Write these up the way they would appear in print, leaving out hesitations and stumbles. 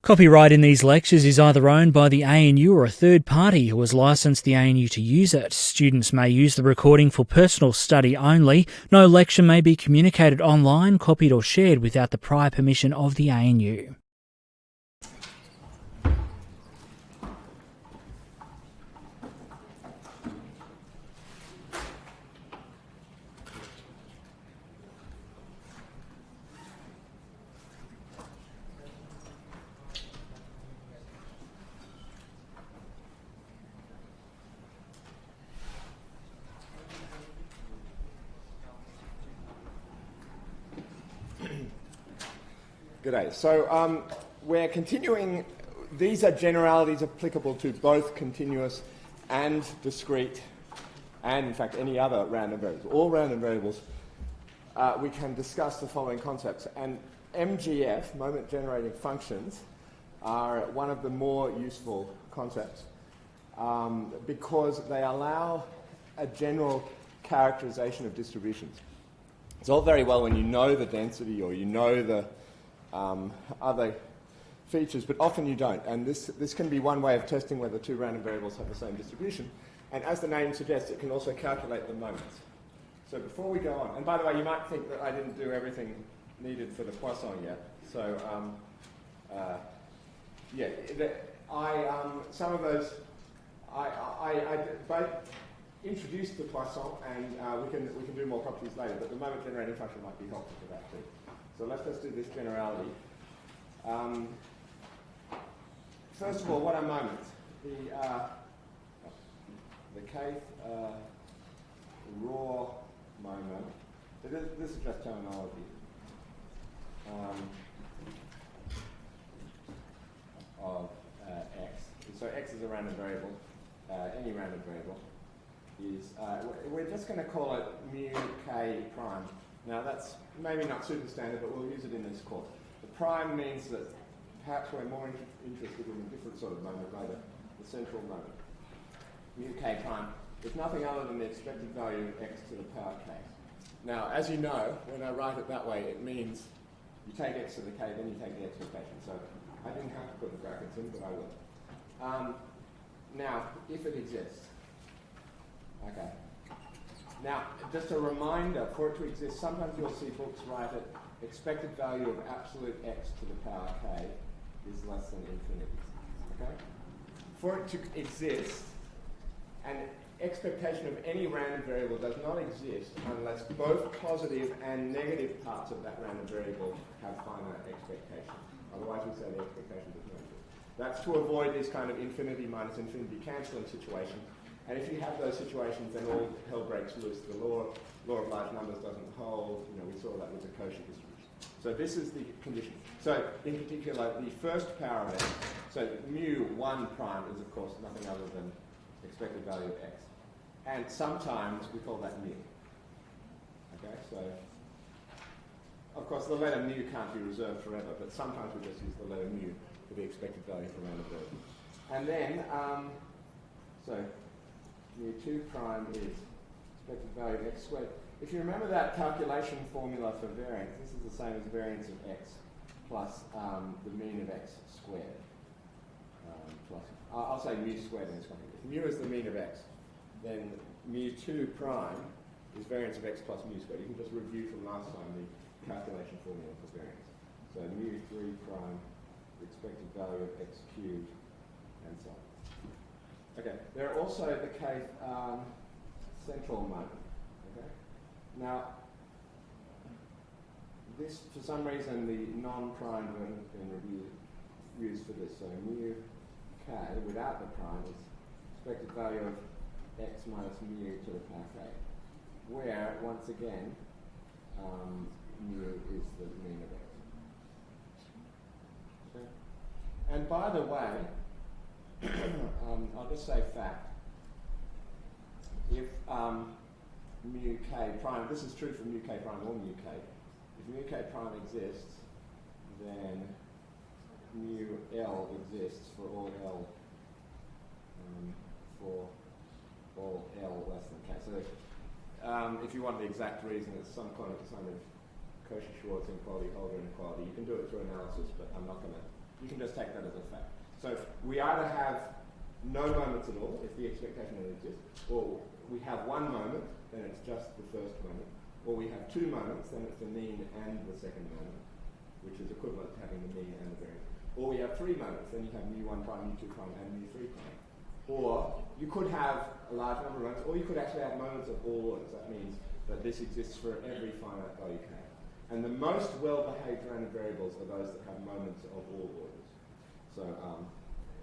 Copyright in these lectures is either owned by the ANU or a third party who has licensed the ANU to use it. Students may use the recording for personal study only. No lecture may be communicated online, copied or shared without the prior permission of the ANU. G'day. So we're continuing. These are generalities applicable to both continuous and discrete, and in fact any other random variables. All random variables, we can discuss the following concepts. And MGF, moment generating functions, are one of the more useful concepts because they allow a general characterization of distributions. It's all very well when you know the density or you know the other features, but often you don't. And this can be one way of testing whether two random variables have the same distribution. And as the name suggests, it can also calculate the moments. So before we go on, and by the way, you might think that I didn't do everything needed for the Poisson yet. So some of those, I both introduced the Poisson, and we can do more properties later, but the moment generating function might be helpful for that too. So let's just do this generality. First of all, what are moments? The kth raw moment. So this is just terminology. Of x. So x is a random variable. Any random variable is. We're just going to call it mu k prime. Now that's maybe not super standard, but we'll use it in this course. The prime means that perhaps we're more interested in a different sort of moment later, the central moment. Mu k prime is nothing other than the expected value of x to the power k. Now, as you know, when I write it that way, it means you take x to the k, then you take the expectation. So I didn't have to put the brackets in, but I will. Now, if it exists. Okay. Now, just a reminder, for it to exist, sometimes you'll see books write it, expected value of absolute x to the power k is less than infinity. Okay? For it to exist, an expectation of any random variable does not exist unless both positive and negative parts of that random variable have finite expectation. Otherwise, we say the expectation does not exist. That's to avoid this kind of infinity minus infinity cancelling situation. And if you have those situations, then all hell breaks loose. The law of large numbers doesn't hold. You know, we saw that with the quotient distribution. So this is the condition. So in particular, the first power of x, so mu1 prime is of course nothing other than expected value of x. And sometimes we call that mu. Okay, so of course the letter mu can't be reserved forever, but sometimes we just use the letter mu for the expected value for random variable. And then, so mu2 prime is expected value of x squared. If you remember that calculation formula for variance, this is the same as variance of x plus the mean of x squared. Plus, I'll say mu squared in this context. If mu is the mean of x, then mu2 prime is variance of x plus mu squared. You can just review from last time the calculation formula for variance. So mu3 prime, the expected value of x cubed, and so on. Okay, there are also the kth central moment. Okay, now this, for some reason, the non-prime version has been used for this. So mu k without the prime is expected value of x minus mu to the power k, where once again mu is the mean of x. Okay, and by the way. I'll just say fact. If mu k prime, this is true for mu k prime or mu k, if mu k prime exists, then mu L exists for all L less than k. So if you want the exact reason, it's some kind of Cauchy-Schwarz inequality, Holder inequality. You can do it through analysis, but I'm not going to You can just take that as a fact. So we either have no moments at all, if the expectation doesn't exist, or we have one moment, then it's just the first moment, or we have two moments, then it's the mean and the second moment, which is equivalent to having the mean and the variance. Or we have three moments, then you have mu1 prime, mu2 prime, and mu3 prime. Or you could have a large number of moments, or you could actually have moments of all orders. That means that this exists for every finite value k. And the most well-behaved random variables are those that have moments of all orders. So,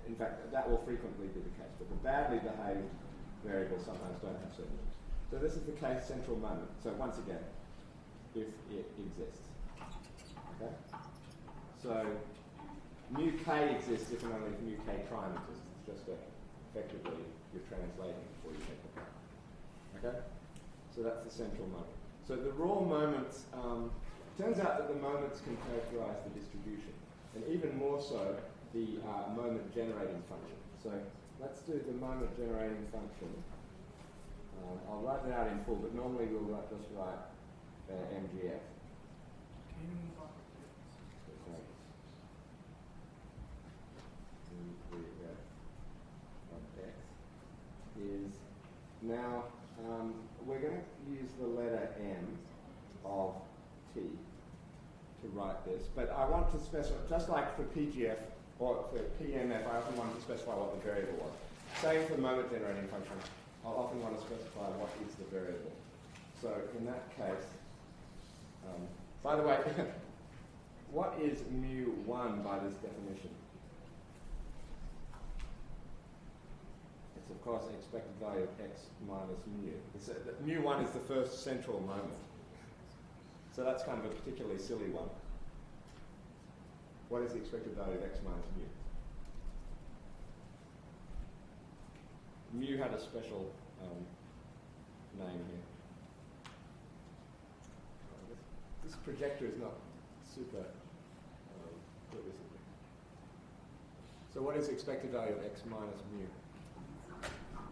in fact, that will frequently be the case. But the badly behaved variables sometimes don't have certain orders. So this is the case central moment. So once again, if it exists. Okay? So mu k exists if and only if mu k prime exists. It's just effectively you're translating before you take the prime. Okay? So that's the central moment. So the raw moments, turns out that the moments can characterize the distribution, and even more so the moment generating function. So let's do the moment generating function. I'll write it out in full, but normally we'll just write MGF. X is now we're going to use the letter M of T to write this, but I want to specify, just like for PGF or for PMF, I often want to specify what the variable was. Same for moment generating function. I'll often want to specify what is the variable. So in that case, by the way, what is mu1 by this definition? It's of course expected value of x minus mu. Mu1 is the first central moment. So that's kind of a particularly silly one. What is the expected value of x minus mu? Mu had a special name here. This projector is not super good, is it? So what is the expected value of x minus mu?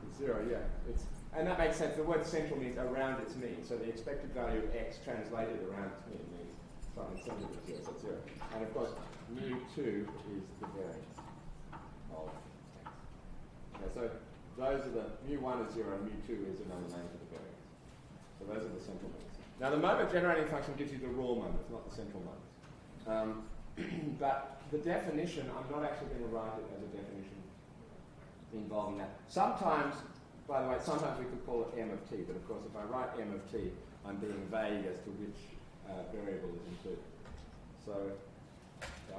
It's 0, yeah. And that makes sense. The word central means around its mean. So the expected value of x translated around its mean means something centered at 0, so it's 0. And of course, mu2 is the variance of x. Okay, so those are the, mu1 is 0 and mu2 is another name for the variance. So those are the central moments. Now the moment generating function gives you the raw moments, not the central moments. But the definition, I'm not actually going to write it as a definition involving that. Sometimes, by the way, sometimes we could call it M of t, but of course if I write M of t, I'm being vague as to which variable is included. So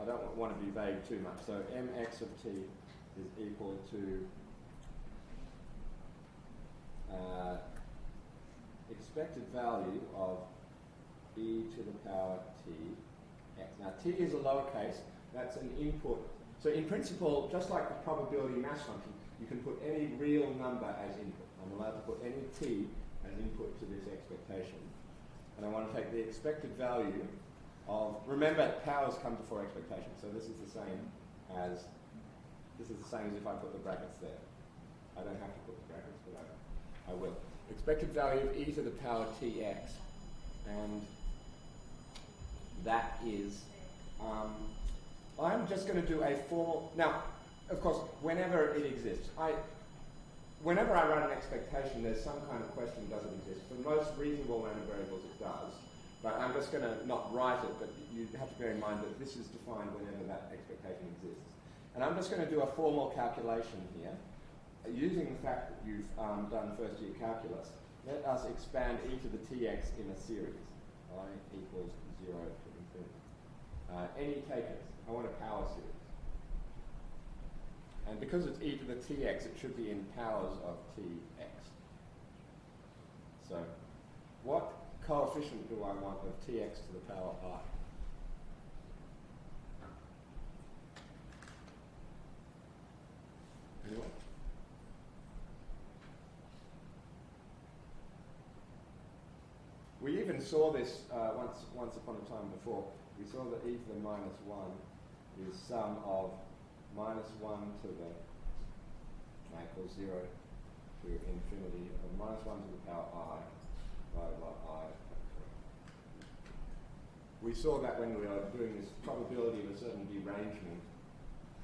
I don't want to be vague too much. So mx of t is equal to expected value of e to the power t x. Now t is a lowercase, that's an input. So in principle, just like the probability mass function, you can put any real number as input. I'm allowed to put any t as input to this expectation. And I want to take the expected value of, remember powers come before expectation, so this is the same as if I put the brackets there. I don't have to put the brackets, but I will. Expected value of e to the power tx, and that is, I'm just going to do a formal, now, of course, whenever it exists, whenever I write an expectation, there's some kind of question, does it exist? For most reasonable random variables, it does. But I'm just going to not write it, but you have to bear in mind that this is defined whenever that expectation exists. And I'm just going to do a formal calculation here. Using the fact that you've done first year calculus, let us expand e to the tx in a series. I equals 0 to infinity. Any takers. I want a power series. And because it's e to the tx, it should be in powers of tx. So, what coefficient do I want of tx to the power I? Anyone? We even saw this once upon a time before. We saw that e to the minus 1 is sum of minus 1 to the equals 0 to infinity of minus 1 to the power I divided by I. We saw that when we were doing this probability of a certain derangement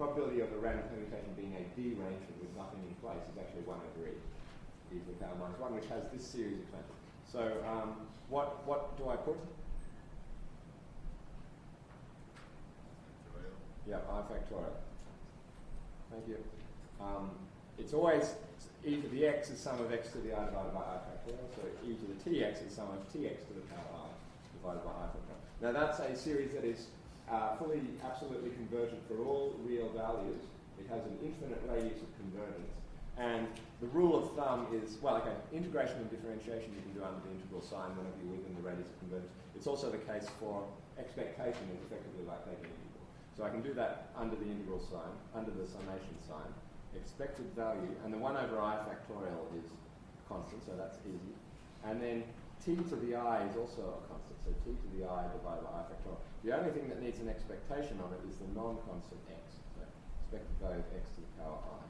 probability of a random permutation being a derangement with nothing in place is actually 1 over e to the power minus 1, which has this series expansion. So what do I put? Yeah, I factorial. Thank you. It's always e to the x is sum of x to the I divided by I factorial. So e to the tx is sum of tx to the power I divided by I factorial. Now that's a series that is fully, absolutely convergent for all real values. It has an infinite radius of convergence. And the rule of thumb is, well, okay, integration and differentiation you can do under the integral sign whenever you're within the radius of convergence. It's also the case for expectation is effectively like taking an integral. So I can do that under the integral sign, under the summation sign. Expected value, and the 1 over I factorial is constant, so that's easy. And then t to the I is also a constant, so t to the I divided by I factorial. The only thing that needs an expectation on it is the non-constant x. So expected value of x to the power I.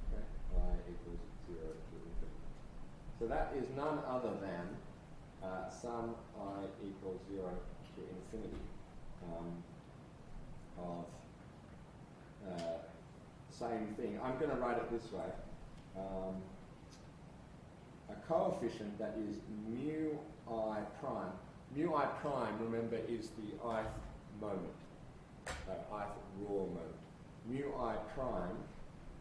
Okay? I equals 0 to infinity. So that is none other than sum I equals 0 to infinity of same thing. I'm going to write it this way. A coefficient that is mu I prime. Mu I prime, remember, is the ith moment, ith raw moment. Mu I prime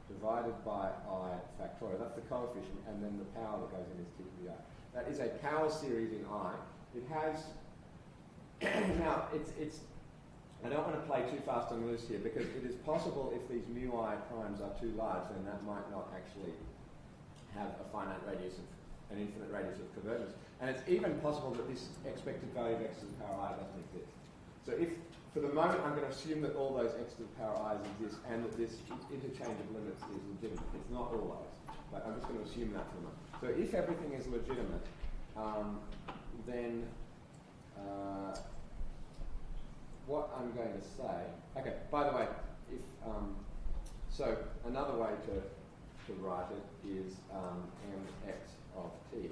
divided by I factorial. That's the coefficient, and then the power that goes in is t to the I. That is a power series in I. It has, now it's I don't want to play too fast and loose here, because it is possible if these mu I primes are too large, then that might not actually have a finite radius of an infinite radius of convergence. And it's even possible that this expected value of x to the power I doesn't exist. So if, for the moment, I'm going to assume that all those x to the power i's exist and that this interchange of limits is legitimate. It's not always, but I'm just going to assume that for the moment. So if everything is legitimate, then what I'm going to say, okay, by the way, if so another way to write it is mx of t is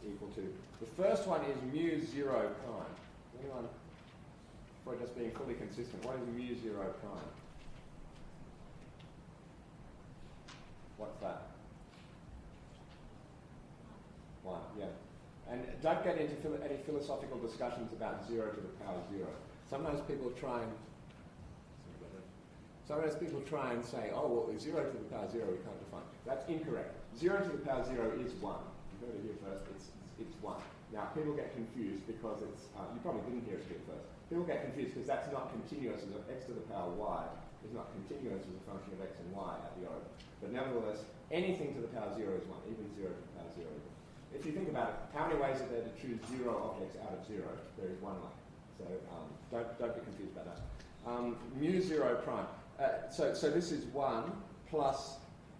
equal to, the first one is mu 0 prime. Anyone, for just being fully consistent, what is mu 0 prime? What's that? 1, yeah. And don't get into any philosophical discussions about 0 to the power 0. Sometimes people try and say, oh, well, 0 to the power 0 we can't define. That's incorrect. 0 to the power 0 is 1. You heard it here first, it's 1. Now, people get confused because it's, you probably didn't hear it here first. People get confused because that's not continuous as x to the power y is not continuous as a function of x and y at the origin. But nevertheless, anything to the power 0 is 1, even 0 to the power 0 is 1. If you think about it, how many ways are there to choose 0 objects out of 0? There is one way. So don't be confused about that. Mu 0 prime. So this is 1 plus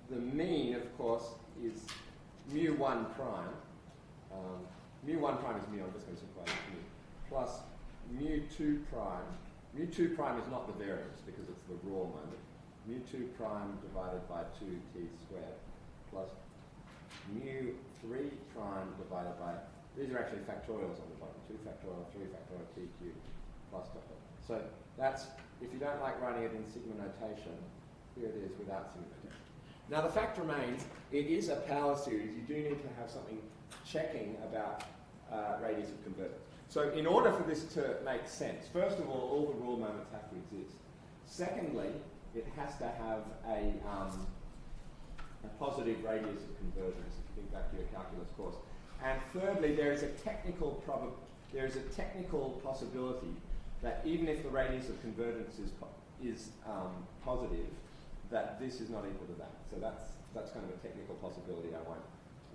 the mean, of course, is mu 1 prime. Mu 1 prime is mu, I'm just going to simplify it mu. Plus mu 2 prime. Mu 2 prime is not the variance because it's the raw moment. Mu 2 prime divided by 2t squared plus mu 3 prime divided by, these are actually factorials on the bottom, 2 factorial, 3 factorial, t cubed plus factorial. So that's, if you don't like writing it in sigma notation, here it is without sigma notation. Now the fact remains, it is a power series. You do need to have something checking about radius of convergence. So in order for this to make sense, first of all the raw moments have to exist. Secondly, it has to have a positive radius of convergence, if you think back to your calculus course. And thirdly, there is a technical possibility that even if the radius of convergence is positive, that this is not equal to that. So that's kind of a technical possibility. I won't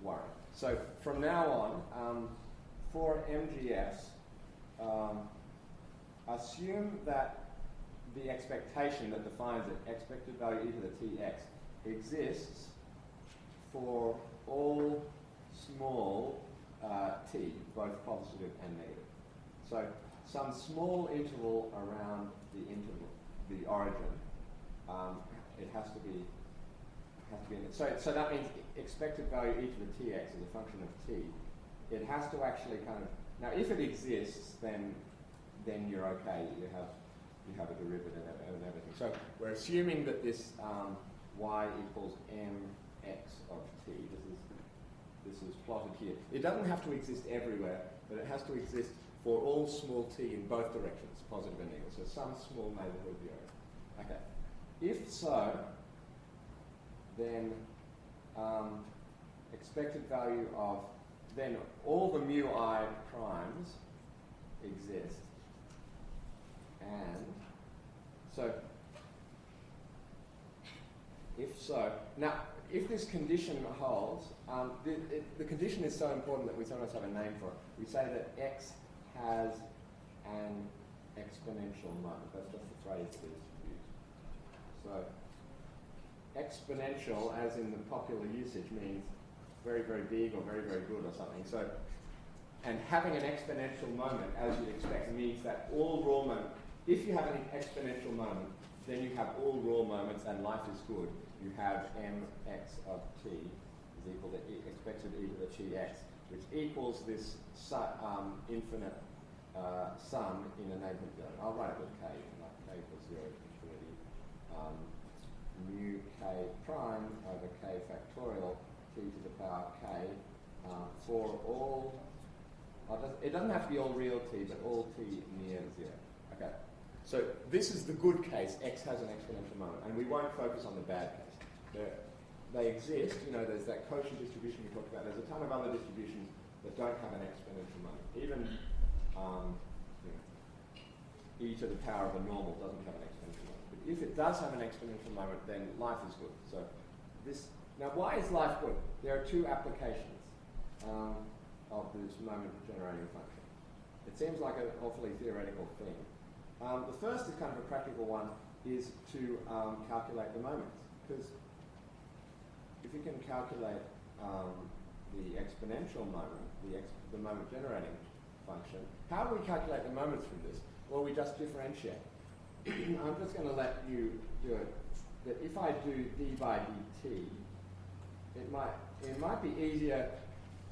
worry. So from now on, for MGS, assume that the expectation that defines it, expected value e to the tx, exists for all small t, both positive and negative. So some small interval around the origin, it has to be in it. So that means expected value e to the tx is a function of t. It has to actually kind of, now if it exists, then you're okay. You have a derivative and everything. So we're assuming that this y equals mx of t. This is plotted here. It doesn't have to exist everywhere, but it has to exist for all small t in both directions, positive and negative. So some small neighborhood of the area. Okay. If so, then expected value of, then all the mu I primes exist. And so, if so, now if this condition holds, the condition is so important that we sometimes have a name for it. We say that x has an exponential moment. That's just the phrase that is used. So, exponential, as in the popular usage, means very, very big or very, very good or something. So, and having an exponential moment, as you'd expect, means that all raw moments, if you have an exponential moment, then you have all raw moments and life is good. You have mx of t is equal to expected e to the tx, which equals this infinite sum in a neighborhood zone. I'll write it with k, like k equals 0 to infinity. Mu k prime over k factorial t to the power k for all, it doesn't have to be all real t, but all t near 0. Okay. So this is the good case, x has an exponential moment, and we won't focus on the bad case. They exist, there's that quotient distribution we talked about. There's a ton of other distributions that don't have an exponential moment. Even e to the power of a normal doesn't have an exponential moment. But if it does have an exponential moment, then life is good. So now why is life good? There are two applications of this moment generating function. It seems like an awfully theoretical thing. The first is kind of a practical one, is to calculate the moments. Because if you can calculate the exponential moment, the moment generating function, how do we calculate the moments from this? Well, we just differentiate. I'm just going to let you do it. That if I do d by dt, it might be easier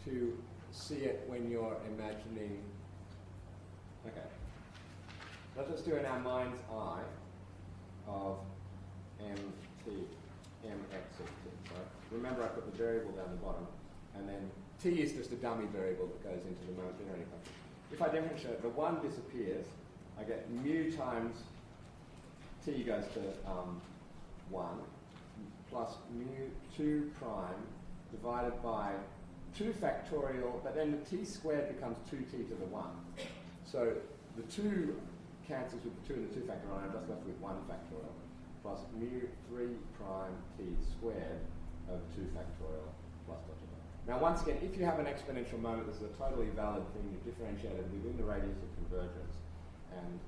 to see it when you're imagining. Okay. Let's just do in our mind's eye of mx of t. Right? Remember, I put the variable down the bottom, and then t is just a dummy variable that goes into the moment generating function. If I differentiate, the 1 disappears. I get mu times t goes to 1 plus mu 2 prime divided by 2 factorial, but then the t squared becomes 2t to the 1. So the 2 cancels with the 2 and the 2 factorial, and I'm just left with 1 factorial plus mu 3 prime t squared over 2 factorial plus dot dot. Now once again, if you have an exponential moment, this is a totally valid thing. You've differentiated within the radius of convergence. And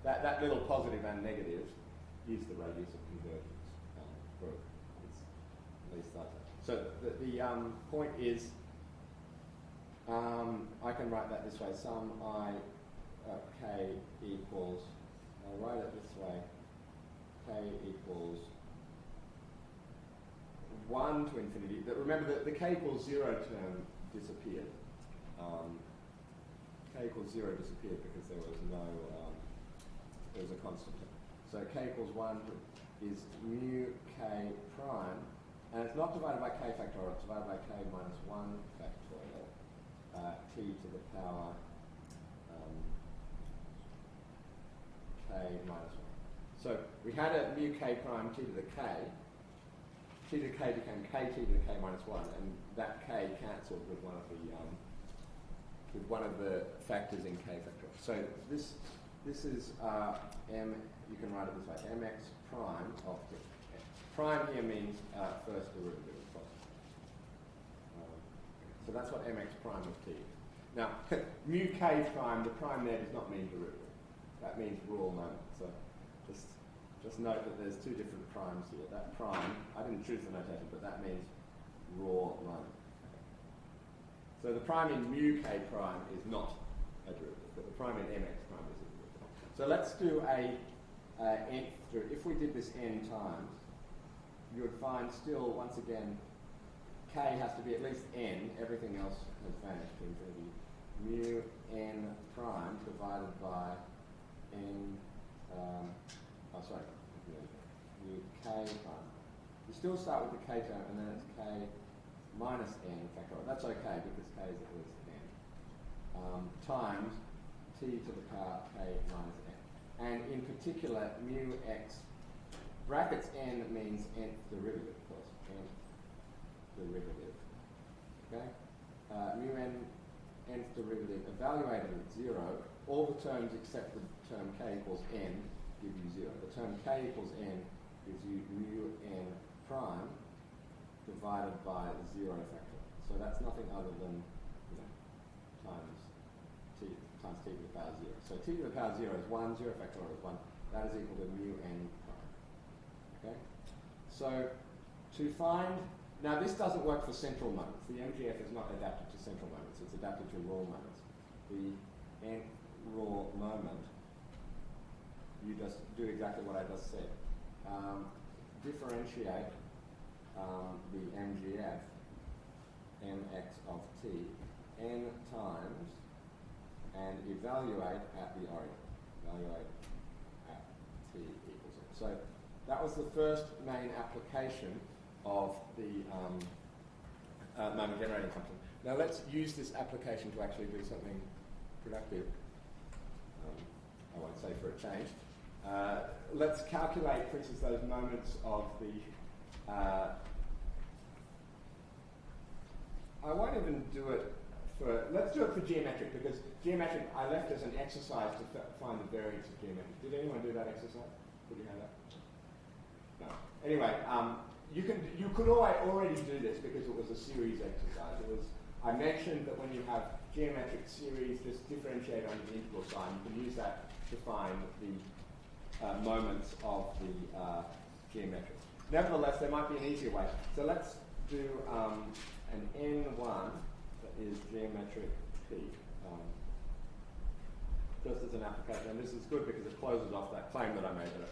that little positive and negative is the radius of convergence group. It's at least that. So the point is, I can write that this way. Sum I k equals, I'll write it this way, k equals 1 to infinity. Remember that the k equals 0 term disappeared. K equals 0 disappeared because there was there was a constant term. So k equals 1 is mu k prime, and it's not divided by k factorial, it's divided by k minus 1 factorial, t to the power k minus 1. So we had a mu k prime t to the k. T to the k became kt to the k minus 1, and that k cancelled with one of the factors in k factorial. So this is m. You can write it this way: mx prime of t. Prime here means first derivative of positive. So that's what mx prime of t is. Now, mu k prime, the prime there does not mean derivative. That means raw moment. So just note that there's two different primes here. That prime, I didn't choose the notation, but that means raw moment. Okay. So the prime in mu k prime is not a derivative, but the prime in mx prime is a derivative. So let's do a nth derivative. If we did this n times, you would find still, once again, k has to be at least n. Everything else has vanished to infinity. Mu n prime divided by n, prime. You still start with the k term, and then it's k minus n factorial. That's okay because k is equal to n. Times t to the power k minus n. And in particular, mu x brackets n means nth derivative, of course. Nth derivative. Okay? Mu nth derivative evaluated at 0. All the terms except the term k equals n give you 0. The term k equals n gives you mu n prime divided by the 0 factor. So that's nothing other than times t to the power 0. So t to the power 0 is 1, 0 factorial is 1. That is equal to mu n prime. Okay? So to find, now this doesn't work for central moments. The MGF is not adapted to central moments. It's adapted to raw moments. The nth raw moment, you just do exactly what I just said. Differentiate the MGF, mx of t, n times, and evaluate at the origin. Evaluate at t equals n. So that was the first main application of the moment generating function. Now let's use this application to actually do something productive. I won't say for a change. Let's calculate, for instance, those moments of the I won't even do it for, let's do it for geometric, because geometric I left as an exercise to find the variance of geometric. Did anyone do that exercise? Put your hand up. No. Anyway, you could already do this because it was a series exercise. I mentioned that when you have geometric series, just differentiate on the integral sign. You can use that to find the moments of the geometric. Nevertheless, there might be an easier way. So let's do an n1 that is geometric p, just as an application. And this is good because it closes off that claim that I made that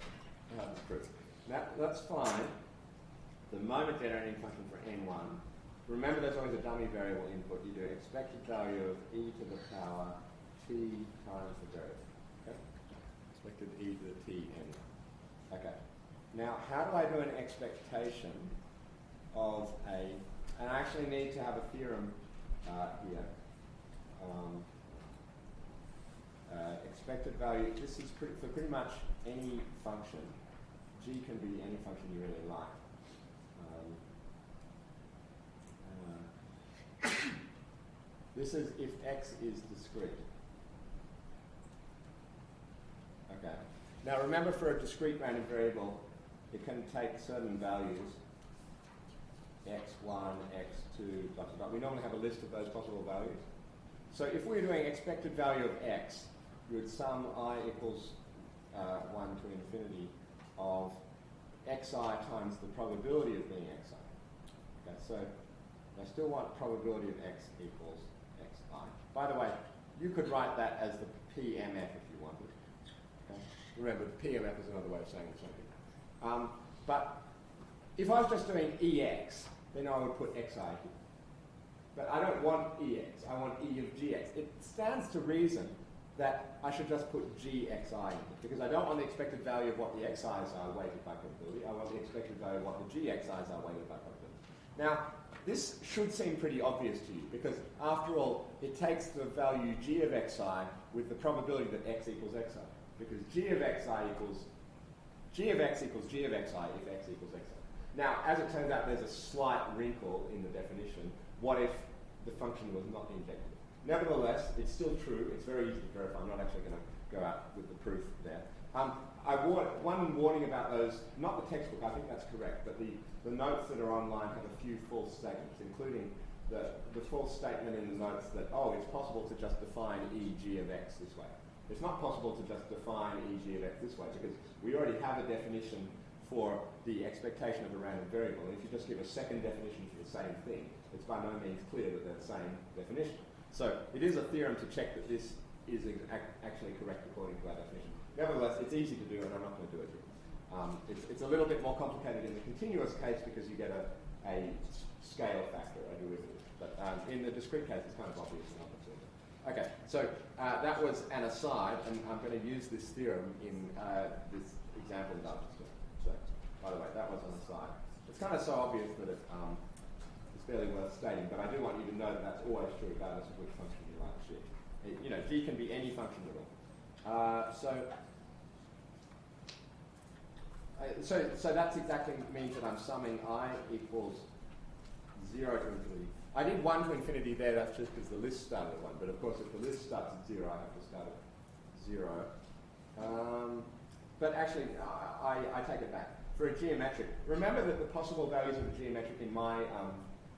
I haven't proved. Now, let's find the moment generating function for n1. Remember, there's always a dummy variable input. You do expected value of e to the power t times the variable. Okay? Expected e to the t n. Okay. Now, how do I do an expectation of a, and I actually need to have a theorem here. Expected value, this is for pretty much any function. G can be any function you really like. This is if x is discrete. Okay. Now remember, for a discrete random variable, it can take certain values, x1, x2, dot, dot, dot. We normally have a list of those possible values. So if we're doing expected value of x, you would sum I equals 1 to infinity of xi times the probability of being xi. Okay, so I still want probability of x equals xi. By the way, you could write that as the PMF if you wanted. Okay? Remember, PMF is another way of saying the same thing. But if I was just doing EX, then I would put XI here. But I don't want EX, I want E of GX. It stands to reason that I should just put GXI in, because I don't want the expected value of what the XIs are weighted by probability. I want the expected value of what the GXIs are weighted by probability. Now, this should seem pretty obvious to you, because after all, it takes the value G of XI with the probability that X equals XI, because G of XI equals G of X equals G of XI if X equals XI. Now, as it turns out, there's a slight wrinkle in the definition. What if the function was not injected? Nevertheless, it's still true. It's very easy to verify. I'm not actually going to go out with the proof there. One warning about those, not the textbook, I think that's correct, but the notes that are online have a few false statements, including the false statement in the notes that, oh, it's possible to just define EG of X this way. It's not possible to just define EG of X this way, because we already have a definition for the expectation of a random variable. And if you just give a second definition for the same thing, it's by no means clear that they're the same definition. So it is a theorem to check that this is actually correct according to our definition. Nevertheless, it's easy to do, and I'm not going to do it here. It's a little bit more complicated in the continuous case because you get a scale factor, a derivative. But in the discrete case, it's kind of obvious enough to do. Okay, so that was an aside, and I'm going to use this theorem in this example that I've just done. So, by the way, that was It's kind of so obvious that it's barely worth stating, but I do want you to know that that's always true regardless of which function you like to shift. You know, g can be any function at all. So that's exactly means that I'm summing I equals 0 to infinity. I did 1 to infinity there, that's just because the list started at 1, but of course if the list starts at 0, I have to start at 0. But actually, I take it back. For a geometric, remember that the possible values of a geometric in my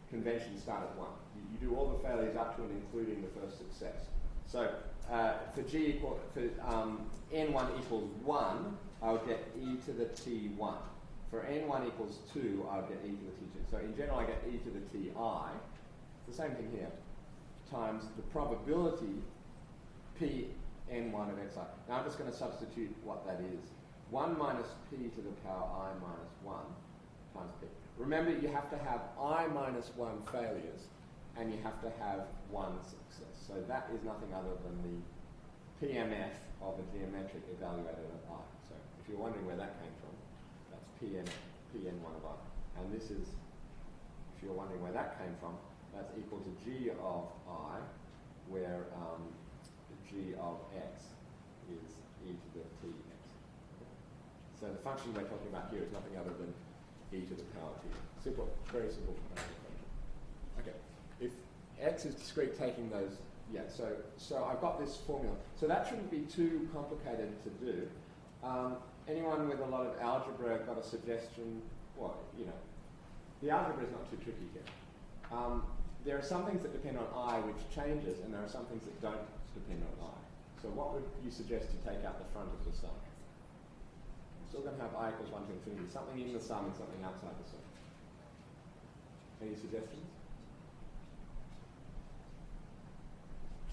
convention start at 1. You do all the failures up to and including the first success. So for n1 equals 1, I would get e to the t1. For n1 equals 2, I would get e to the t2. So in general, I get e to the ti. It's the same thing here, times the probability p n1 of xi. Now I'm just going to substitute what that is. 1 minus p to the power I minus 1 times p. Remember, you have to have I minus 1 failures, and you have to have 1 success. So that is nothing other than the PMF of a geometric evaluated at I. So if you're wondering where that came from, that's Pn1 of I. And this is, if you're wondering where that came from, that's equal to g of I, where g of x is e to the tx. So the function we're talking about here is nothing other than e to the power t. Simple, very simple function. Okay, if x is discrete, taking those, yeah, so I've got this formula. So that shouldn't be too complicated to do. Anyone with a lot of algebra got a suggestion? Well, you know, the algebra is not too tricky here. There are some things that depend on I which changes, and there are some things that don't depend on I. So what would you suggest to take out the front of the sum? We're still going to have I equals 1 to infinity, something in the sum and something outside the sum. Any suggestions?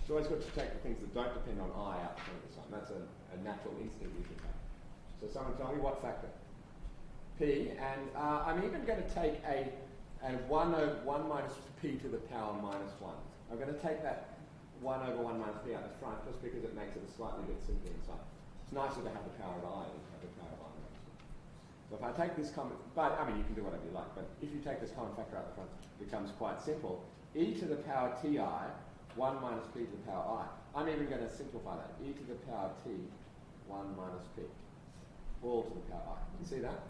It's always good to take the things that don't depend on I out the front of the sum. That's a natural instinct you can take. So someone tell me what factor? P, and I'm even going to take a 1 over 1 minus p to the power minus 1. I'm going to take that 1 over 1 minus p out the front just because it makes it a slightly bit simpler inside. It's nicer to have the power of I than to have the power of I minus 1. So if I take this common, but I mean you can do whatever you like, but if you take this common factor out the front, it becomes quite simple. E to the power ti, 1 minus p to the power I. I'm even going to simplify that. E to the power t, 1 minus p. All to the power I. You see that?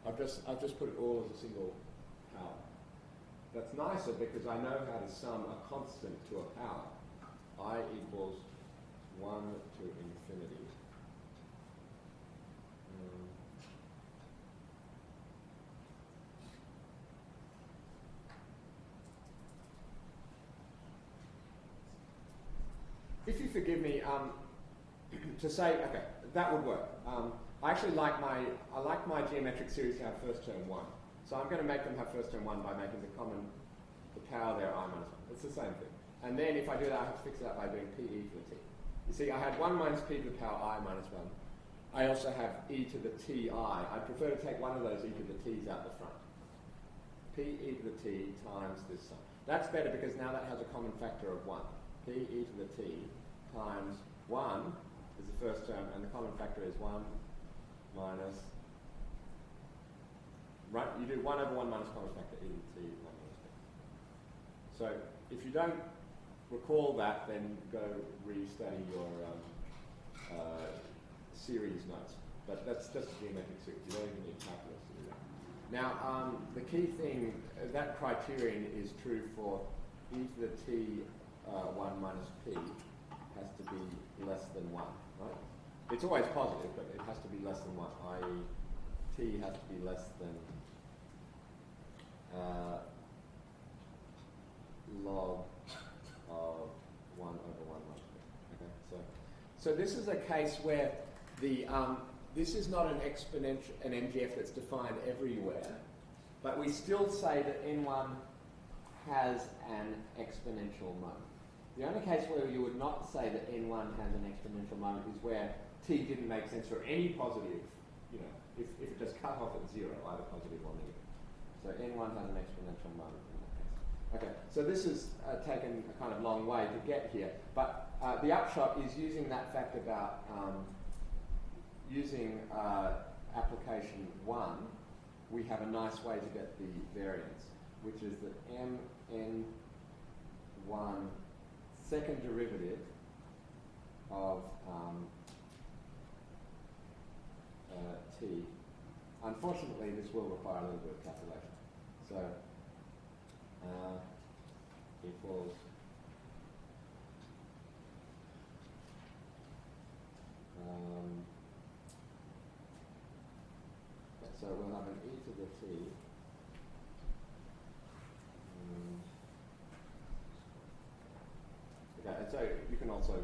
I've just put it all as a single power. That's nicer because I know how to sum a constant to a power. I equals 1 to infinity. If you forgive me, to say, okay, that would work. I actually like my geometric series to have first term 1. So I'm going to make them have first term 1 by making the power there I minus 1. It's the same thing. And then if I do that, I have to fix it out by doing p e to the t. You see, I had 1 minus p to the power I minus 1. I also have e to the ti. I prefer to take one of those e to the t's out the front. P e to the t times this sum. That's better because now that has a common factor of 1. P e to the t times 1 is the first term, and the common factor is 1 minus, right, you do 1 over 1 minus common factor e to the t 1 minus p. So if you don't recall that, then go restudy your series notes. But that's just a geometric series. You don't even need calculus to do that. Now, the key thing, that criterion is true for e to the t 1 minus p has to be less than 1, right? It's always positive, but it has to be less than 1, i.e. t has to be less than log of 1 over 1 minus p. Okay, so this is a case where the this is not an exponential, an MGF that's defined everywhere, but we still say that n1 has an exponential moment. The only case where you would not say that n1 has an exponential moment is where t didn't make sense for any positive, you know, if it just cut off at 0, either positive or negative. So n1 has an exponential moment in that case. Okay, so this has taken a kind of long way to get here, but the upshot is using that fact about using application 1, we have a nice way to get the variance, which is that mn1 second derivative of t. Unfortunately, this will require a little bit of calculation. So equals so we'll have an e to the t. Okay, and so you can also.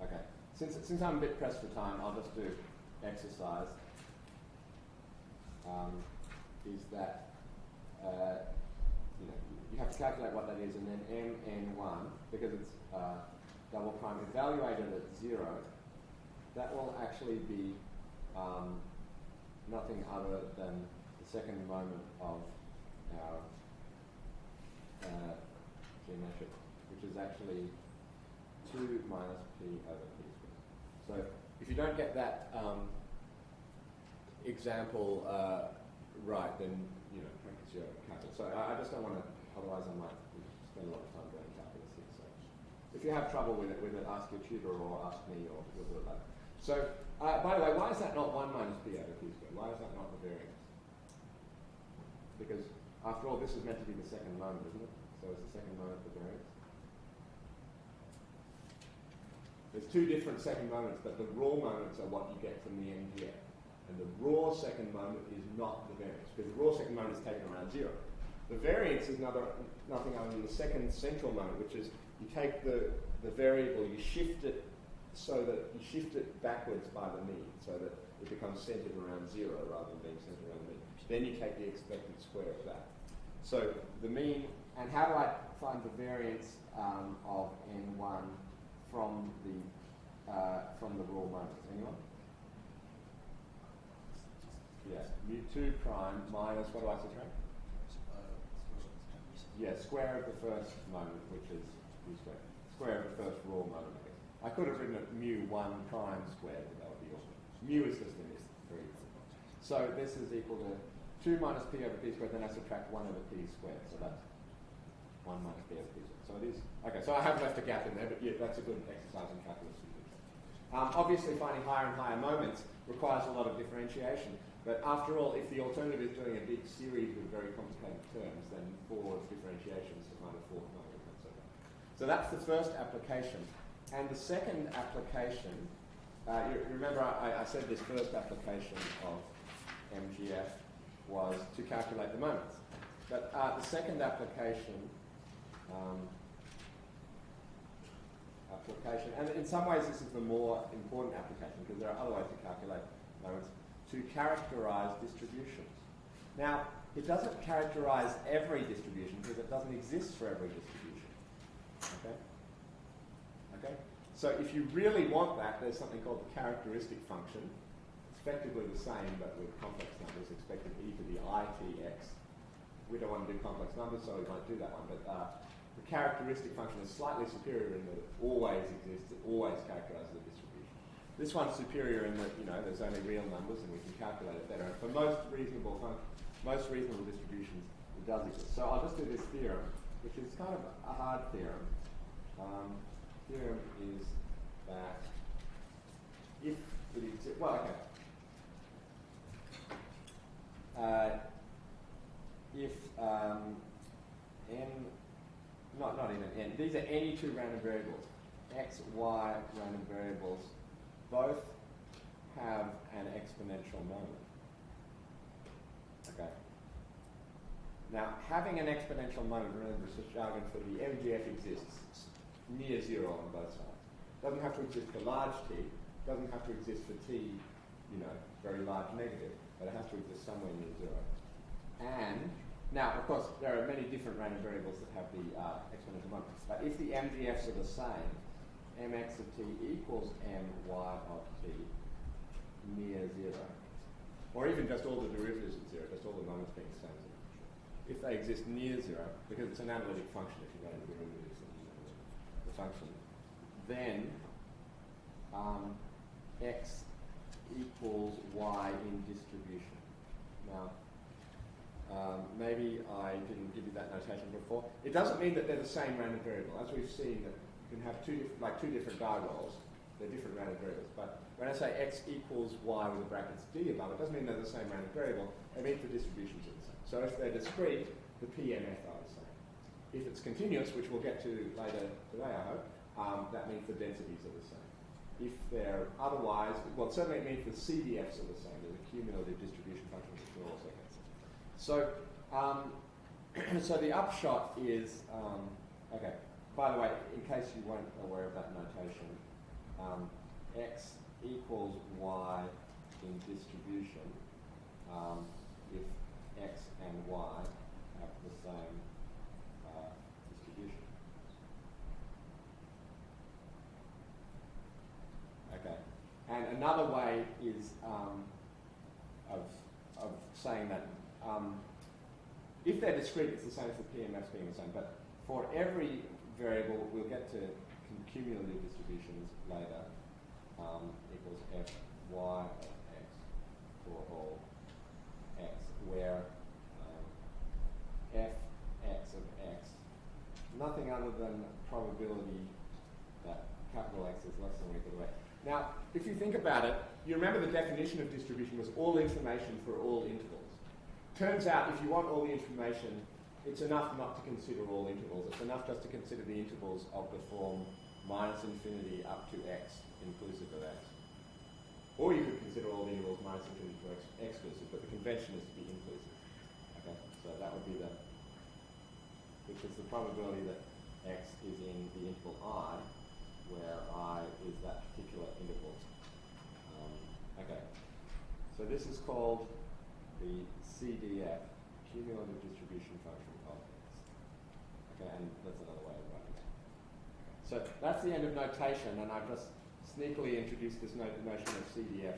Okay, since I'm a bit pressed for time, I'll just do exercise. Is that you have to calculate what that is, and then mn1, because it's double prime evaluated at 0, that will actually be nothing other than the second moment of our geometric, which is actually 2 minus p over p squared. So if you don't get that example right, then practice your calculus. So I just don't want to, otherwise I might spend a lot of time doing calculus here. So if you have trouble with it, ask your tutor or ask me, or we'll do it later. So by the way, why is that not 1 minus p over p squared? Why is that not the variance? Because after all, this is meant to be the second moment, isn't it? So is the second moment the variance? There's two different second moments, but the raw moments are what you get from the MGF. And the raw second moment is not the variance, because the raw second moment is taken around 0. The variance is nothing other than the second central moment, which is you take the variable, you shift it so that you shift it backwards by the mean, so that it becomes centered around 0 rather than being centered around the mean. Then you take the expected square of that. So the mean, and how do I find the variance of n1 from the raw moments? Anyone? Yeah, mu2 prime minus, what do I subtract? Yeah, square of the first moment, which is mu squared. Square of the first raw moment, I guess. I could have written it mu1 prime squared, but that would be awesome. Mu is just in this, very easy. So this is equal to 2 minus p over p squared, then I subtract 1 over p squared, so that's 1 minus p over p squared. So it is, okay, so I have left a gap in there, but yeah, that's a good exercise in calculus. Obviously, finding higher and higher moments requires a lot of differentiation. But after all, if the alternative is doing a big series with very complicated terms, then 4 differentiations to find a fourth moment. So that's the first application. And the second application, you remember I said this first application of MGF was to calculate the moments. But the second application, and in some ways this is the more important application because there are other ways to calculate moments, to characterize distributions. Now, it doesn't characterize every distribution because it doesn't exist for every distribution. Okay? Okay? So if you really want that, there's something called the characteristic function. It's effectively the same, but with complex numbers, expected e to the itx. We don't want to do complex numbers, so we won't do that one. But the characteristic function is slightly superior in that it always exists, it always characterizes the distribution. This one's superior in that, there's only real numbers and we can calculate it better. And for most reasonable distributions, it does exist. So I'll just do this theorem, which is kind of a hard theorem. Theorem is that if it exists, well, okay. If n, not even n, these are any two random variables, x, y random variables, both have an exponential moment. Okay. Now, having an exponential moment, remember, it's just jargon for the MGF exists near 0 on both sides. Doesn't have to exist for large t, doesn't have to exist for t, very large negative, but it has to exist somewhere near 0. And now, of course, there are many different random variables that have the exponential moment. But if the MGFs are the same, mx of t equals my of t near 0, or even just all the derivatives at 0, just all the moments being the same. If they exist near 0, because it's an analytic function if you know the derivatives and the function, then x equals y in distribution. Now, maybe I didn't give you that notation before. It doesn't mean that they're the same random variable. As we've seen, that you can have two different die rolls. They're different random variables. But when I say x equals y with the brackets d above, it doesn't mean they're the same random variable. It means the distributions are the same. So if they're discrete, the p and f are the same. If it's continuous, which we'll get to later today, I hope, that means the densities are the same. If they're otherwise, well, certainly it means the CDFs are the same. There's a cumulative distribution function, which we'll also get to. So, so the upshot is, okay, by the way, in case you weren't aware of that notation, x equals y in distribution if x and y have the same distribution. Okay, and another way is of saying that if they're discrete, it's the same as the PMFs being the same, but for every variable, we'll get to cumulative distributions later, equals f y of x for all x, where f x of x, nothing other than probability that capital X is less than or equal to x. Now, if you think about it, you remember the definition of distribution was all information for all intervals. Turns out, if you want all the information, it's enough not to consider all intervals. It's enough just to consider the intervals of the form minus infinity up to x inclusive of x. Or you could consider all the intervals minus infinity to x exclusive, but the convention is to be inclusive. Okay, so that would be which is the probability that x is in the interval I, where I is that particular interval. Okay, so this is called the CDF, cumulative distribution function of x. Okay, and that's another way of writing it. So that's the end of notation, and I've just sneakily introduced this notion of CDF.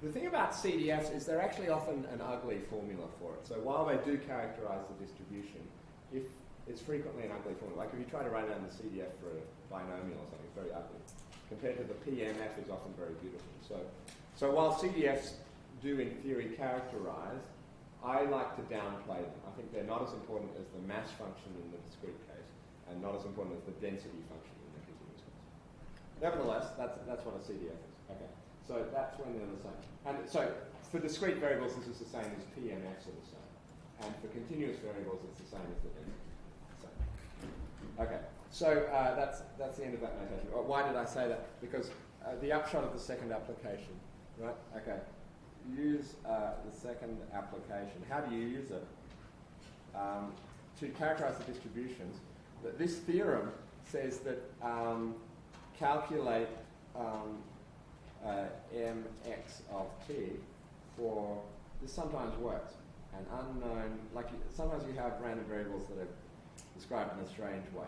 The thing about CDFs is they're actually often an ugly formula for it. So while they do characterize the distribution, if it's frequently an ugly formula. Like if you try to write down the CDF for a binomial or something, it's very ugly. Compared to the PMF is often very beautiful. So while CDFs do in theory characterize, I like to downplay them. I think they're not as important as the mass function in the discrete case, and not as important as the density function in the continuous case. Nevertheless, that's what a CDF is. Okay, so that's when they're the same. And so for discrete variables, this is the same as PMFs are the same. And for continuous variables, it's the same as the density. Okay, so that's the end of that notation. Why did I say that? Because the upshot of the second application, right? Okay, use the second application. How do you use it? To characterize the distributions, this theorem says that calculate mx of t for, this sometimes works, an unknown, like sometimes you have random variables that are described in a strange way.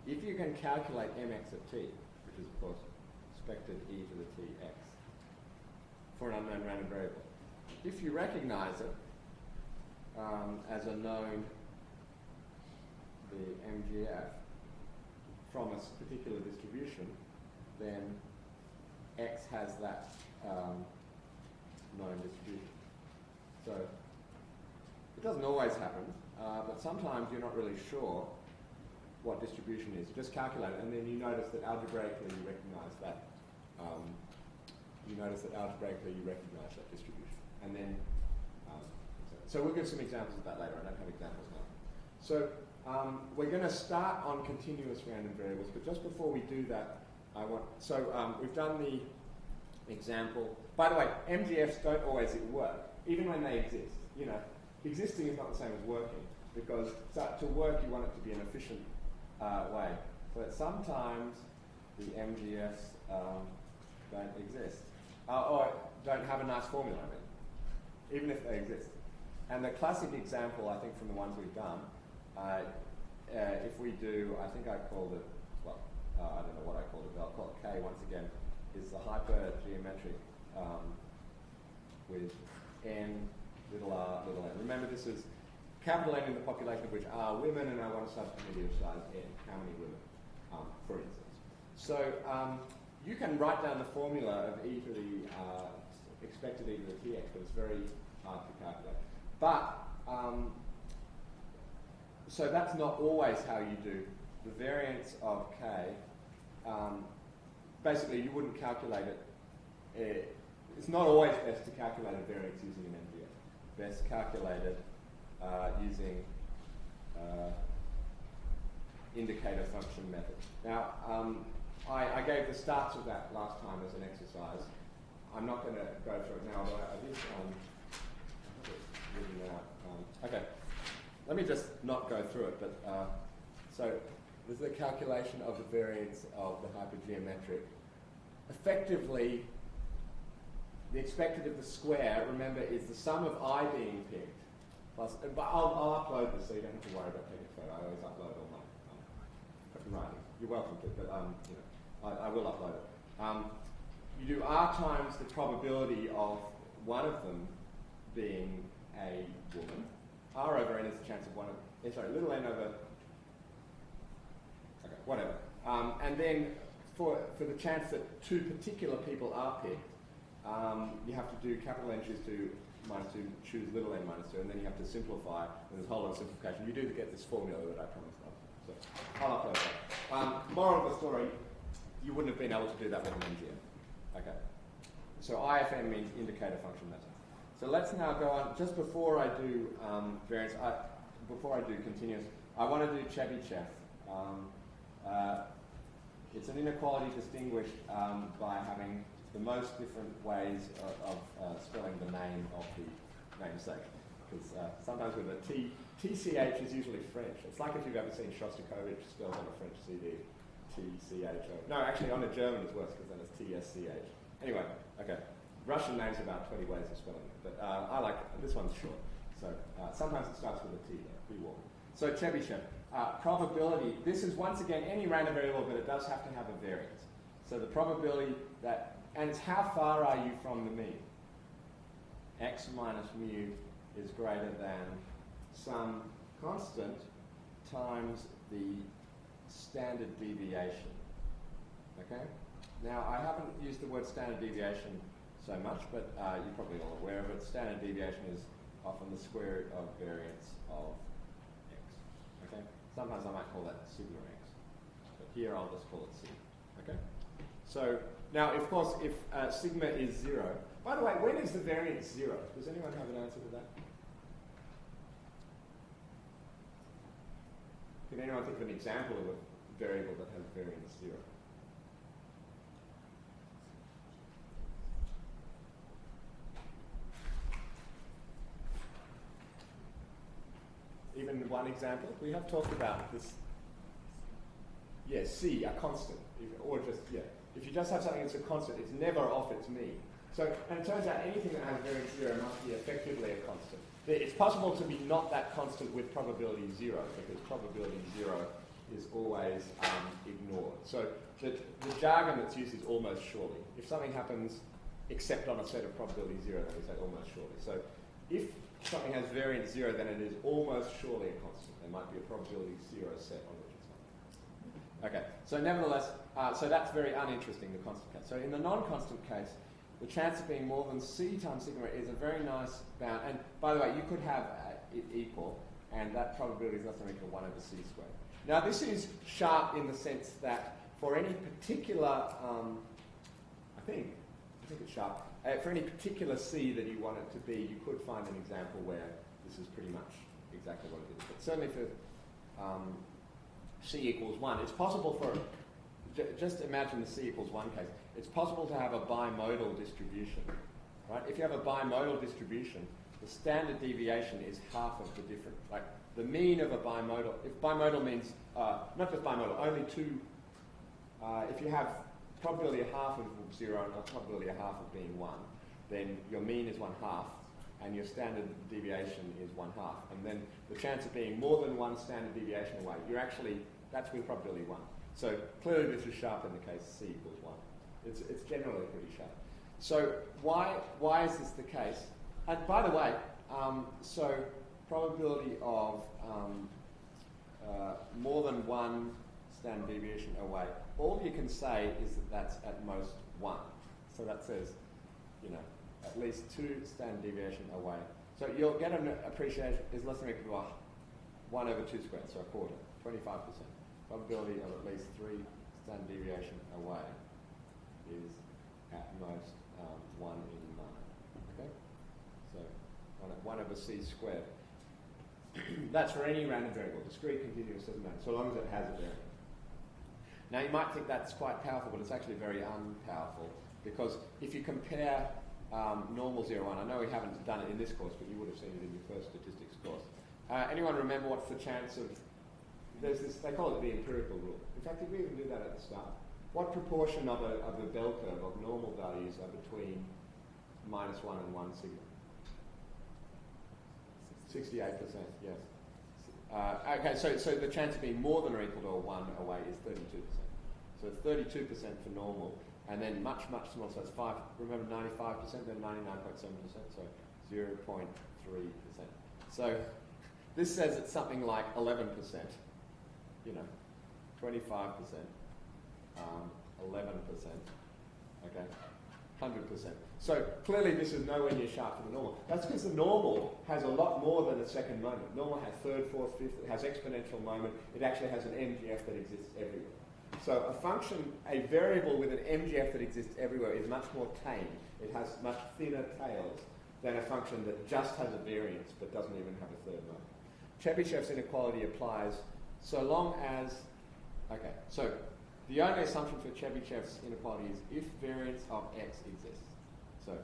If you can calculate mx of t, which is of course expected e to the tx, for an unknown random variable, if you recognize it as a known, the MGF, from a particular distribution, then x has that known distribution. So it doesn't always happen, but sometimes you're not really sure what distribution is. You just calculate it, and then you notice that algebraically you recognize that. You recognize that distribution, and then so we'll give some examples of that later. I don't have examples now. So we're going to start on continuous random variables, but just before we do that, we've done the example. By the way, MGFs don't always work, even when they exist. You know, existing is not the same as working, because to work you want it to be an efficient way. But sometimes the MGFs don't exist, or don't have a nice formula, I mean, even if they exist. And the classic example, I think, from the ones we've done, if we do, I think I called it, I don't know what I called it, but I'll call it K once again, is the hypergeometric with n, little r, little n. Remember, this is capital N in the population of which are women, and I want a subcommittee of size n. How many women, for instance? So you can write down the formula of e to the expected e to the tx, but it's very hard to calculate. But, so that's not always how you do the variance of k. Basically, you wouldn't calculate it. It's not always best to calculate a variance using an MGF. Best calculated using indicator function method. Now, I gave the starts of that last time as an exercise. I'm not going to go through it now, but I did written out. Okay, let me just not go through it. But so this is a calculation of the variance of the hypergeometric. Effectively, the expected of the square, remember, is the sum of I being picked plus. But I'll upload this, so you don't have to worry about taking a photo. I always upload all my writing. You're welcome to, but you know, I will upload it. You do R times the probability of one of them being a woman. R over n is the chance of one of, little n over, okay, whatever. And then for the chance that two particular people are picked, you have to do capital N choose 2 minus 2, choose little n minus 2, and then you have to simplify, and there's a whole lot of simplification. You do get this formula that I promised. So I'll upload that. Moral of the story, you wouldn't have been able to do that with an MGM. Okay. So IFM means indicator function method. So let's now go on. Just before I do variance, before I do continuous, I want to do Chebyshev. It's an inequality distinguished by having the most different ways of spelling the name of the namesake. Because sometimes with a T, TCH is usually French. It's like if you've ever seen Shostakovich spelled on a French CD, TCHO. No, actually on a German it's worse because then it's TSCH. Anyway, okay. Russian names about 20 ways of spelling it, but I like this one's short. So sometimes it starts with a T though, be warned. So Chebyshev, probability, this is once again any random variable, but it does have to have a variance. So the probability that, and it's how far are you from the mean? X minus mu is greater than some constant times the standard deviation. Okay? Now, I haven't used the word standard deviation so much, but you're probably all aware of it. Standard deviation is often the square root of variance of x. Okay? Sometimes I might call that sigma x, but here I'll just call it c. Okay? So now, of course, if sigma is 0, by the way, when is the variance 0? Does anyone have an answer to that? Can anyone think of an example of a variable that has variance 0? Even one example? We have talked about this. Yeah, C, a constant. Or just, yeah. If you just have something that's a constant, it's never off its mean. So, and it turns out anything that has variance 0 must be effectively a constant. It's possible to be not that constant with probability 0, because probability 0 is always ignored. So the jargon that's used is almost surely. If something happens except on a set of probability 0, then we say almost surely. So if something has variance 0, then it is almost surely a constant. There might be a probability 0 set on which it's not. Okay, so nevertheless, so that's very uninteresting, the constant case. So in the non-constant case, the chance of being more than c times sigma is a very nice bound. And by the way, you could have it equal, and that probability is less than or equal to 1 over c squared. Now this is sharp in the sense that for any particular, I think it's sharp, for any particular c that you want it to be, you could find an example where this is pretty much exactly what it is. But certainly for c equals 1, it's possible for, just imagine the c equals 1 case, it's possible to have a bimodal distribution, right? If you have a bimodal distribution, the standard deviation is half of the difference. Like the mean of a bimodal, if bimodal means, not just bimodal, only two, if you have probability of half of 0 and a probability of half of being 1, then your mean is 1/2 and your standard deviation is 1/2. And then the chance of being more than one standard deviation away, you're actually, that's with probability 1. So clearly this is sharp in the case c equals 1. It's generally pretty sharp. So why is this the case? And by the way, so probability of more than one standard deviation away, all you can say is that that's at most 1. So that says, you know, at least 2 standard deviation away. So you'll get an appreciation is less than or equal to 1 over 2 squared, so a quarter, 25%. Probability of at least 3 standard deviation away is at most 1 in 9. Okay? So 1 over c squared. That's for any random variable, discrete, continuous, doesn't matter, so long as it has a variable. Now you might think that's quite powerful, but it's actually very unpowerful, because if you compare normal 0, 1, I know we haven't done it in this course, but you would have seen it in your first statistics course. Anyone remember what's the chance of, there's this, they call it the empirical rule. In fact, did we even do that at the start? What proportion of a bell curve of normal values are between -1 and 1 sigma? 68%, yes. Okay, so the chance of being more than or equal to a 1 away is 32%. So it's 32% for normal, and then much, much smaller, so it's 5, remember 95%, then 99.7%, so 0.3%. So this says it's something like 11%, you know, 25%, 11%, okay, 100%. So clearly this is nowhere near sharp for the normal. That's because the normal has a lot more than a second moment. Normal has third, fourth, fifth, it has exponential moment. It actually has an MGF that exists everywhere. So a function, a variable with an MGF that exists everywhere is much more tame. It has much thinner tails than a function that just has a variance but doesn't even have a third moment. Chebyshev's inequality applies so long as, okay, so the only assumption for Chebyshev's inequality is if variance of x exists. So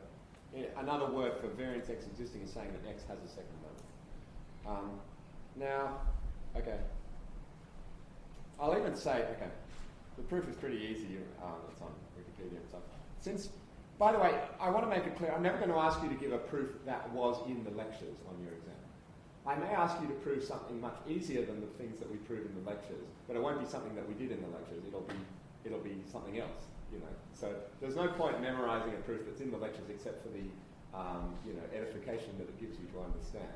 another word for variance x existing is saying that x has a second moment. Now, okay, I'll even say, okay, the proof is pretty easy. It's on Wikipedia and stuff. Since, by the way, I want to make it clear, I'm never going to ask you to give a proof that was in the lectures on your exam. I may ask you to prove something much easier than the things that we prove in the lectures, but it won't be something that we did in the lectures. It'll be something else, you know. So there's no point memorizing a proof that's in the lectures except for the edification that it gives you to understand.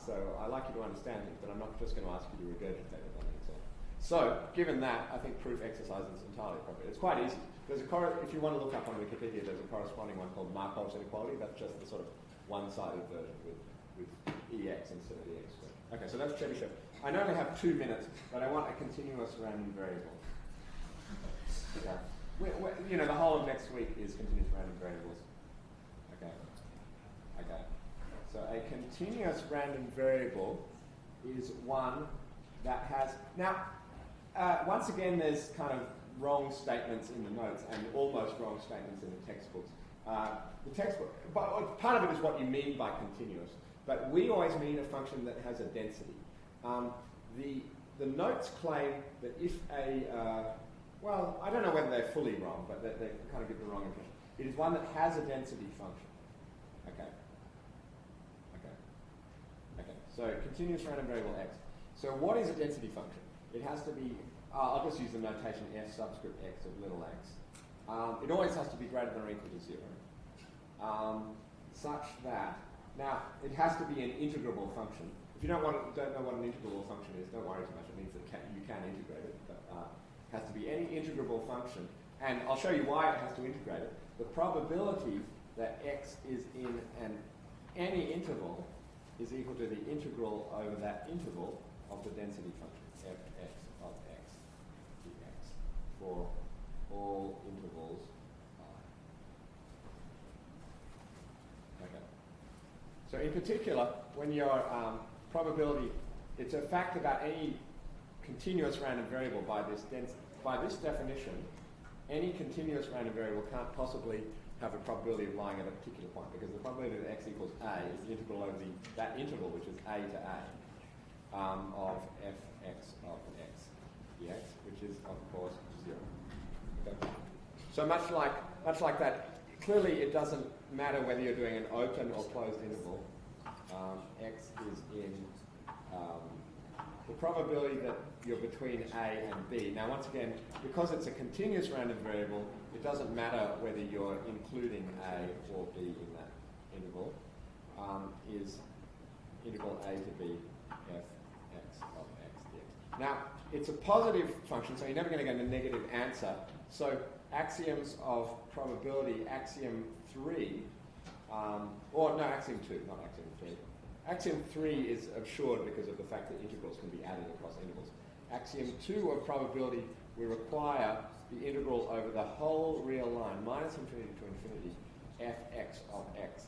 So I like you to understand things, but I'm not just going to ask you to regurgitate it on the exam. So given that, I think proof exercise is entirely appropriate. It's quite easy. There's if you want to look up on Wikipedia, there's a corresponding one called Markov's inequality. That's just the sort of one-sided version with EX instead of EX squared. Okay, so that's Chebyshev. I know we have 2 minutes, but I want a continuous random variable. Okay. You know, the whole of next week is continuous random variables. Okay. Okay. So a continuous random variable is one that has... Now, once again, there's kind of wrong statements in the notes and almost wrong statements in the textbooks. The textbook, but part of it is what you mean by continuous. But we always mean a function that has a density. The notes claim that if well, I don't know whether they're fully wrong, but they kind of give the wrong impression. It is one that has a density function. Okay. Okay. Okay. So continuous random variable x. So what is a density function? It has to be, I'll just use the notation f subscript x of little x. It always has to be greater than or equal to 0. Such that, now, it has to be an integrable function. If you don't know what an integrable function is, don't worry too much. It means that you can integrate it. But it has to be any integrable function. And I'll show you why it has to integrate it. The probability that x is in any interval is equal to the integral over that interval of the density function, fx of x dx, for all intervals I. Okay. So in particular, when your probability, it's a fact about any continuous random variable by this definition, any continuous random variable can't possibly have a probability of lying at a particular point, because the probability that x equals a is the integral over that interval, which is a to a, of fx of x dx, which is of course 0. Okay. So much like that, clearly it doesn't matter whether you're doing an open or closed interval. X is in the probability that you're between A and B. Now, once again, because it's a continuous random variable, it doesn't matter whether you're including A or B in that interval. Is integral A to B fx of x dx. Now, it's a positive function, so you're never going to get a negative answer. So axioms of probability, axiom 3, or no, axiom 2, not axiom 3. Axiom 3 is assured because of the fact that integrals can be added across intervals. Axiom 2 of probability, we require the integral over the whole real line, minus infinity to infinity, fx of x,